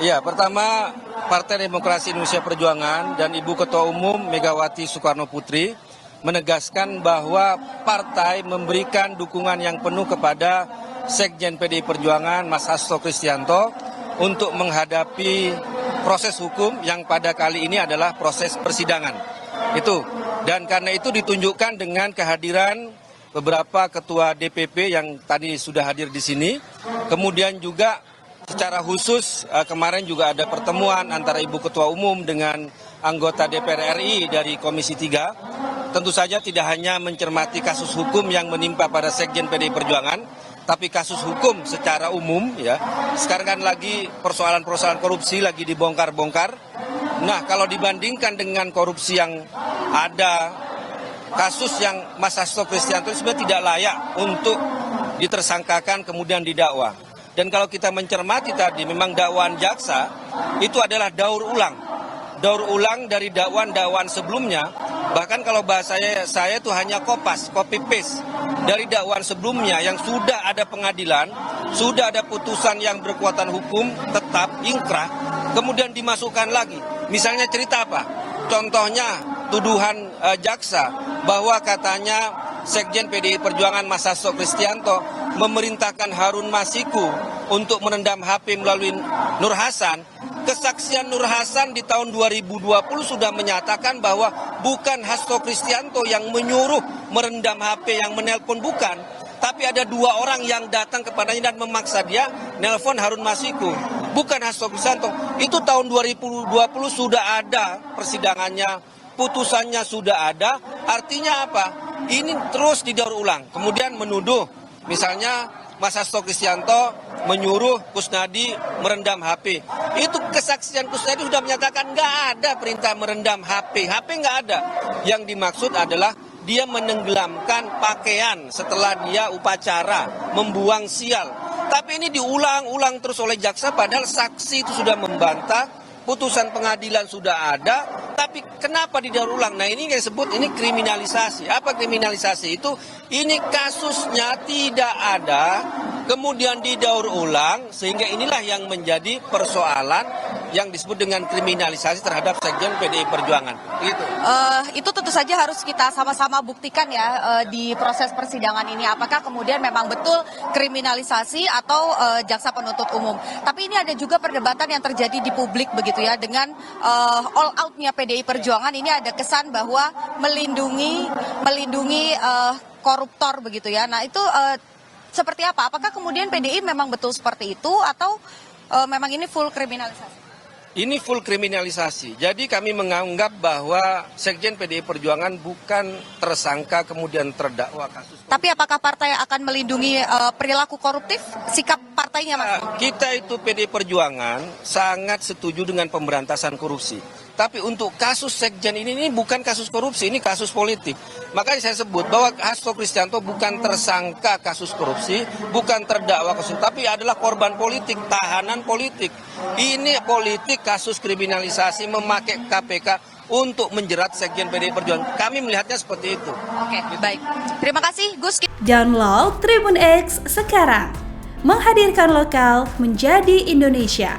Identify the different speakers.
Speaker 1: Ya, pertama Partai Demokrasi Indonesia Perjuangan dan Ibu Ketua Umum Megawati Soekarno Putri menegaskan bahwa partai memberikan dukungan yang penuh kepada Sekjen PDI Perjuangan Mas Hasto Kristianto untuk menghadapi proses hukum yang pada kali ini adalah proses persidangan. Dan karena itu ditunjukkan dengan kehadiran beberapa ketua DPP yang tadi sudah hadir di sini, kemudian juga secara khusus kemarin juga ada pertemuan antara Ibu Ketua Umum dengan anggota DPR RI dari Komisi 3. Tentu saja tidak hanya mencermati kasus hukum yang menimpa pada Sekjen PDI Perjuangan, tapi kasus hukum secara umum ya. Sekarang kan lagi persoalan-persoalan korupsi lagi dibongkar-bongkar. Nah, kalau dibandingkan dengan korupsi yang ada, kasus yang Mas Hasto Kristianto sebenarnya tidak layak untuk ditersangkakan kemudian didakwa. Dan kalau kita mencermati tadi, memang dakwaan jaksa itu adalah daur ulang dari dakwaan sebelumnya. Bahkan kalau bahasa saya itu hanya copy paste dari dakwaan sebelumnya yang sudah ada pengadilan, sudah ada putusan yang berkekuatan hukum tetap inkrah, kemudian dimasukkan lagi. Misalnya cerita apa? Contohnya tuduhan jaksa bahwa katanya Sekjen PDI Perjuangan Mas Hasto Kristianto memerintahkan Harun Masiku untuk merendam HP melalui Nur Hasan. Kesaksian Nur Hasan di tahun 2020 sudah menyatakan bahwa bukan Hasto Kristianto yang menyuruh merendam HP, yang menelpon bukan. Tapi ada dua orang yang datang kepadanya dan memaksa dia nelpon Harun Masiku. Bukan Hasto Kristianto. Itu tahun 2020 sudah ada persidangannya, putusannya sudah ada. Artinya apa? Ini terus didaur ulang. Kemudian menuduh misalnya Mas Hasto Kristianto menyuruh Kusnadi merendam HP. Itu kesaksian Kusnadi sudah menyatakan nggak ada perintah merendam HP. HP nggak ada. Yang dimaksud adalah dia menenggelamkan pakaian setelah dia upacara, membuang sial. Tapi ini diulang-ulang terus oleh jaksa padahal saksi itu sudah membantah, putusan pengadilan sudah ada, tapi kenapa didaur ulang? Nah ini yang disebut ini kriminalisasi. Apa kriminalisasi itu? Ini kasusnya tidak ada, kemudian didaur ulang, sehingga inilah yang menjadi persoalan yang disebut dengan kriminalisasi terhadap Sekjen PDI Perjuangan. Gitu.
Speaker 2: Itu tentu saja harus kita sama-sama buktikan ya di proses persidangan ini. Apakah kemudian memang betul kriminalisasi atau jaksa penuntut umum. Tapi ini ada juga perdebatan yang terjadi di publik begitu ya. Dengan all out-nya PDI Perjuangan ini ada kesan bahwa melindungi koruptor begitu ya. Nah itu seperti apa? Apakah kemudian PDI memang betul seperti itu atau memang ini full kriminalisasi?
Speaker 1: Ini full kriminalisasi. Jadi kami menganggap bahwa Sekjen PDI Perjuangan bukan tersangka kemudian terdakwa kasus korupsi.
Speaker 2: Tapi apakah partai akan melindungi perilaku koruptif? Sikap partainya Mas?
Speaker 1: Kita itu PDI Perjuangan sangat setuju dengan pemberantasan korupsi. Tapi untuk kasus Sekjen ini bukan kasus korupsi, ini kasus politik. Makanya saya sebut bahwa Hasto Kristianto bukan tersangka kasus korupsi, bukan terdakwa kasus, tapi adalah korban politik, tahanan politik. Ini politik, kasus kriminalisasi memakai KPK untuk menjerat Sekjen PDI Perjuangan. Kami melihatnya seperti itu.
Speaker 2: Oke, baik. Terima kasih Gus.
Speaker 3: Download Tribun X sekarang. Menghadirkan lokal menjadi Indonesia.